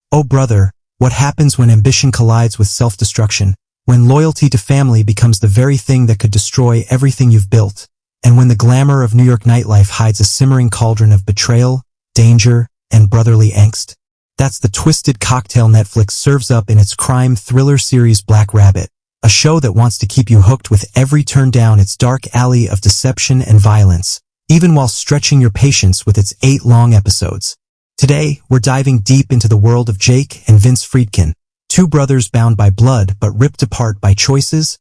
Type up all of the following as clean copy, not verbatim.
Oh brother, what happens when ambition collides with self-destruction, when loyalty to family becomes the very thing that could destroy everything you've built, and when the glamour of New York nightlife hides a simmering cauldron of betrayal, danger, and brotherly angst? That's the twisted cocktail Netflix serves up in its crime thriller series Black Rabbit, a show that wants to keep you hooked with every turn down its dark alley of deception and violence, even while stretching your patience with its 8 long episodes. Today, we're diving deep into the world of Jake and Vince Friedkin, two brothers bound by blood but ripped apart by choices,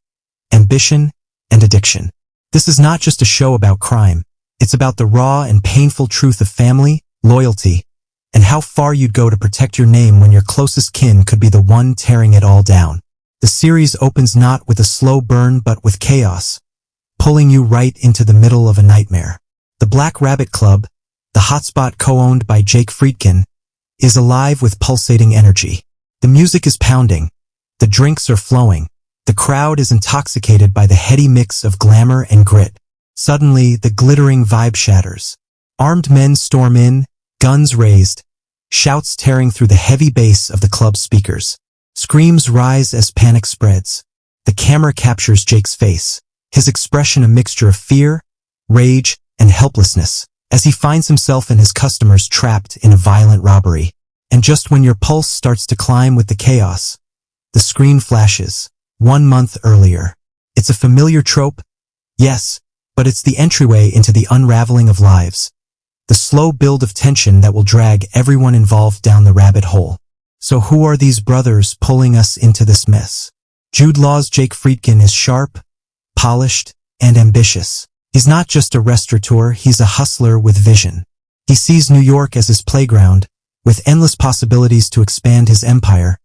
ambition, and addiction. This is not just a show about crime. It's about the raw and painful truth of family, loyalty, and how far you'd go to protect your name when your closest kin could be the one tearing it all down. The series opens not with a slow burn but with chaos, pulling you right into the middle of a nightmare. The Black Rabbit Club, the hotspot co-owned by Jake Friedkin, is alive with pulsating energy. The music is pounding, the drinks are flowing, the crowd is intoxicated by the heady mix of glamour and grit. Suddenly, the glittering vibe shatters. Armed men storm in, guns raised, shouts tearing through the heavy bass of the club's speakers. Screams rise as panic spreads. The camera captures Jake's face, his expression a mixture of fear, rage, and helplessness, as he finds himself and his customers trapped in a violent robbery. And just when your pulse starts to climb with the chaos, the screen flashes. 1 month earlier. It's a familiar trope, yes, but it's the entryway into the unraveling of lives. The slow build of tension that will drag everyone involved down the rabbit hole. So who are these brothers pulling us into this mess? Jude Law's Jake Friedkin is sharp, polished, and ambitious. He's not just a restaurateur, he's a hustler with vision. He sees New York as his playground, with endless possibilities to expand his empire,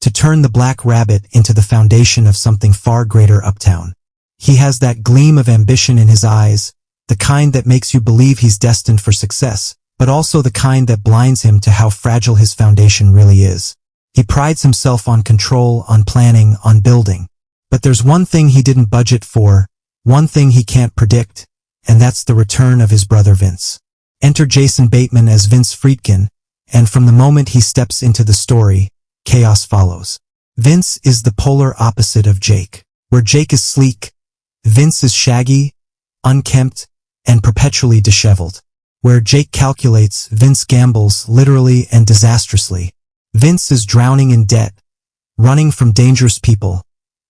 to turn the Black Rabbit into the foundation of something far greater uptown. He has that gleam of ambition in his eyes, the kind that makes you believe he's destined for success, but also the kind that blinds him to how fragile his foundation really is. He prides himself on control, on planning, on building. But there's one thing he didn't budget for, one thing he can't predict, and that's the return of his brother Vince. Enter Jason Bateman as Vince Friedkin, and from the moment he steps into the story, chaos follows. Vince is the polar opposite of Jake. Where Jake is sleek, Vince is shaggy, unkempt, and perpetually disheveled. Where Jake calculates, Vince gambles, literally and disastrously. Vince is drowning in debt, running from dangerous people,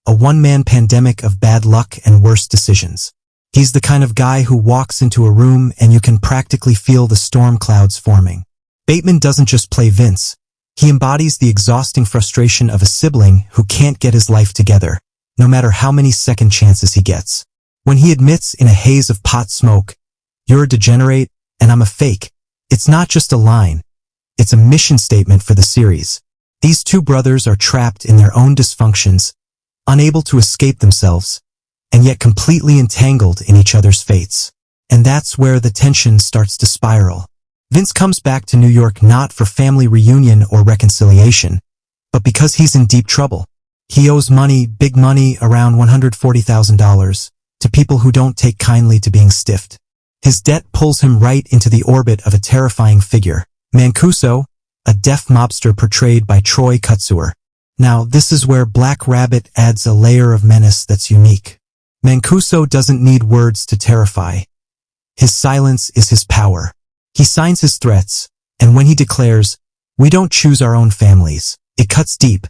a one-man pandemic of bad luck and worse decisions. He's the kind of guy who walks into a room and you can practically feel the storm clouds forming. Bateman doesn't just play Vince. He embodies the exhausting frustration of a sibling who can't get his life together, no matter how many second chances he gets. When he admits in a haze of pot smoke, "You're a degenerate, and I'm a fake," it's not just a line. It's a mission statement for the series. These two brothers are trapped in their own dysfunctions, unable to escape themselves, and yet completely entangled in each other's fates. And that's where the tension starts to spiral. Vince comes back to New York not for family reunion or reconciliation, but because he's in deep trouble. He owes money, big money, around $140,000, to people who don't take kindly to being stiffed. His debt pulls him right into the orbit of a terrifying figure, Mancuso, a deaf mobster portrayed by Troy Kotsur. Now, this is where Black Rabbit adds a layer of menace that's unique. Mancuso doesn't need words to terrify. His silence is his power. He signs his threats, and when he declares, "We don't choose our own families," it cuts deep,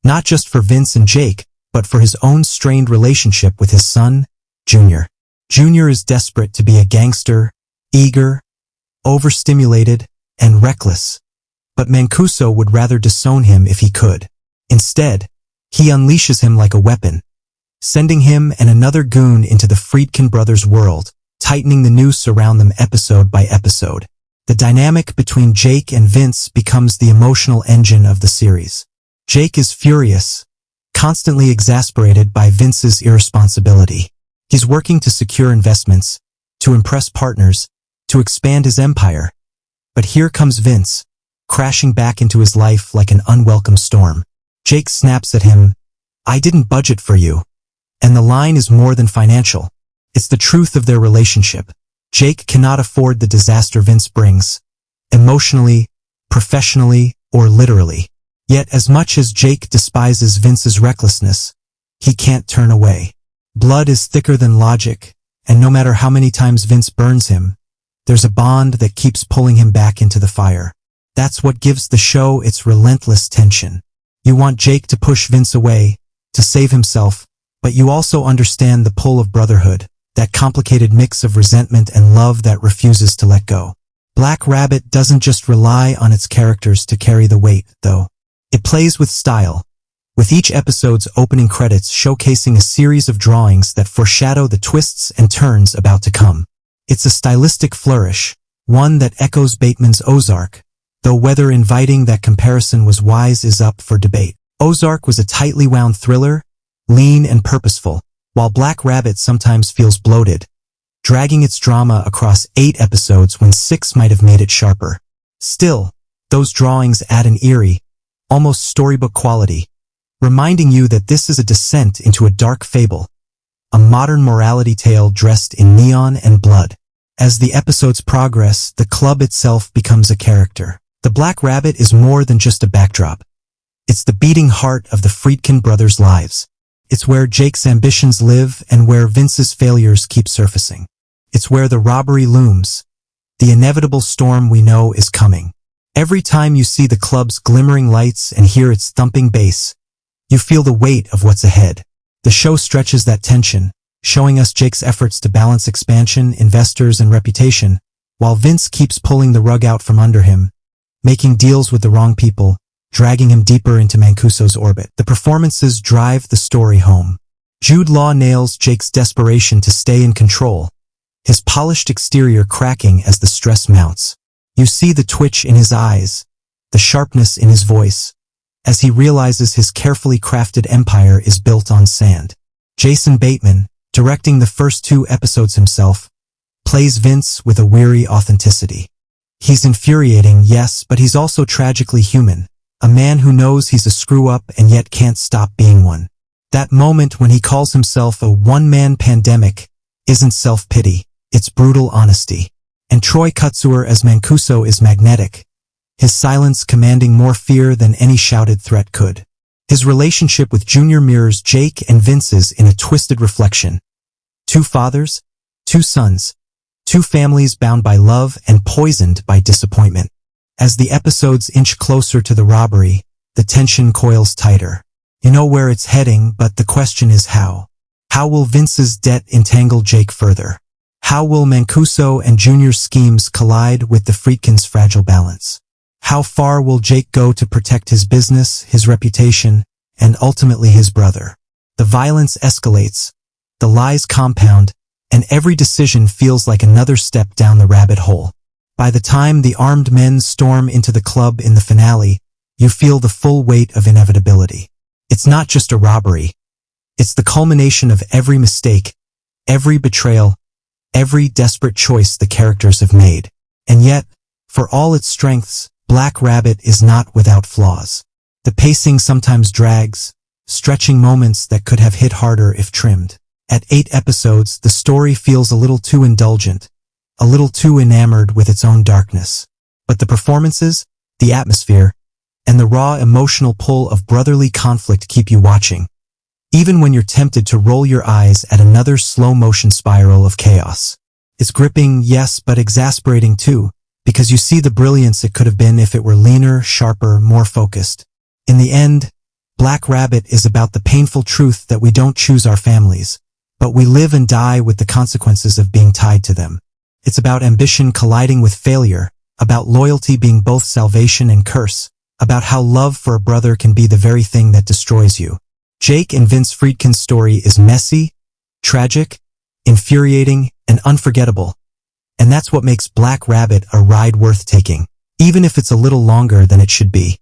not just for Vince and Jake, but for his own strained relationship with his son, Junior. Junior is desperate to be a gangster, eager, overstimulated, and reckless. But Mancuso would rather disown him if he could. Instead, he unleashes him like a weapon, sending him and another goon into the Friedkin brothers' world, tightening the noose around them episode by episode. The dynamic between Jake and Vince becomes the emotional engine of the series. Jake is furious, constantly exasperated by Vince's irresponsibility. He's working to secure investments, to impress partners, to expand his empire. But here comes Vince, crashing back into his life like an unwelcome storm. Jake snaps at him, "I didn't budget for you." And the line is more than financial. It's the truth of their relationship. Jake cannot afford the disaster Vince brings, emotionally, professionally, or literally. Yet as much as Jake despises Vince's recklessness, he can't turn away. Blood is thicker than logic, and no matter how many times Vince burns him, there's a bond that keeps pulling him back into the fire. That's what gives the show its relentless tension. You want Jake to push Vince away, to save himself, but you also understand the pull of brotherhood, that complicated mix of resentment and love that refuses to let go. Black Rabbit doesn't just rely on its characters to carry the weight, though. It plays with style, with each episode's opening credits showcasing a series of drawings that foreshadow the twists and turns about to come. It's a stylistic flourish, one that echoes Bateman's Ozark, though whether inviting that comparison was wise is up for debate. Ozark was a tightly wound thriller, lean and purposeful, while Black Rabbit sometimes feels bloated, dragging its drama across 8 episodes when 6 might have made it sharper. Still, those drawings add an eerie, almost storybook quality, reminding you that this is a descent into a dark fable, a modern morality tale dressed in neon and blood. As the episodes progress, the club itself becomes a character. The Black Rabbit is more than just a backdrop. It's the beating heart of the Friedkin brothers' lives. It's where Jake's ambitions live and where Vince's failures keep surfacing. It's where the robbery looms, the inevitable storm we know is coming. Every time you see the club's glimmering lights and hear its thumping bass, you feel the weight of what's ahead. The show stretches that tension, showing us Jake's efforts to balance expansion, investors, and reputation, while Vince keeps pulling the rug out from under him, making deals with the wrong people, dragging him deeper into Mancuso's orbit. The performances drive the story home. Jude Law nails Jake's desperation to stay in control, his polished exterior cracking as the stress mounts. You see the twitch in his eyes, the sharpness in his voice, as he realizes his carefully crafted empire is built on sand. Jason Bateman, directing the first 2 episodes himself, plays Vince with a weary authenticity. He's infuriating, yes, but he's also tragically human, a man who knows he's a screw-up and yet can't stop being one. That moment when he calls himself a one-man pandemic isn't self-pity, it's brutal honesty. And Troy Kotsur as Mancuso is magnetic, his silence commanding more fear than any shouted threat could. His relationship with Junior mirrors Jake and Vince's in a twisted reflection. 2 fathers, 2 sons, 2 families bound by love and poisoned by disappointment. As the episodes inch closer to the robbery, the tension coils tighter. You know where it's heading, but the question is how. How will Vince's debt entangle Jake further? How will Mancuso and Junior's schemes collide with the Friedkins' fragile balance? How far will Jake go to protect his business, his reputation, and ultimately his brother? The violence escalates, the lies compound, and every decision feels like another step down the rabbit hole. By the time the armed men storm into the club in the finale, you feel the full weight of inevitability. It's not just a robbery. It's the culmination of every mistake, every betrayal, every desperate choice the characters have made. And yet, for all its strengths, Black Rabbit is not without flaws. The pacing sometimes drags, stretching moments that could have hit harder if trimmed. At 8 episodes, the story feels a little too indulgent, a little too enamored with its own darkness. But the performances, the atmosphere, and the raw emotional pull of brotherly conflict keep you watching, even when you're tempted to roll your eyes at another slow-motion spiral of chaos. It's gripping, yes, but exasperating too, because you see the brilliance it could have been if it were leaner, sharper, more focused. In the end, Black Rabbit is about the painful truth that we don't choose our families, but we live and die with the consequences of being tied to them. It's about ambition colliding with failure, about loyalty being both salvation and curse, about how love for a brother can be the very thing that destroys you. Jake and Vince Friedkin's story is messy, tragic, infuriating, and unforgettable. And that's what makes Black Rabbit a ride worth taking, even if it's a little longer than it should be.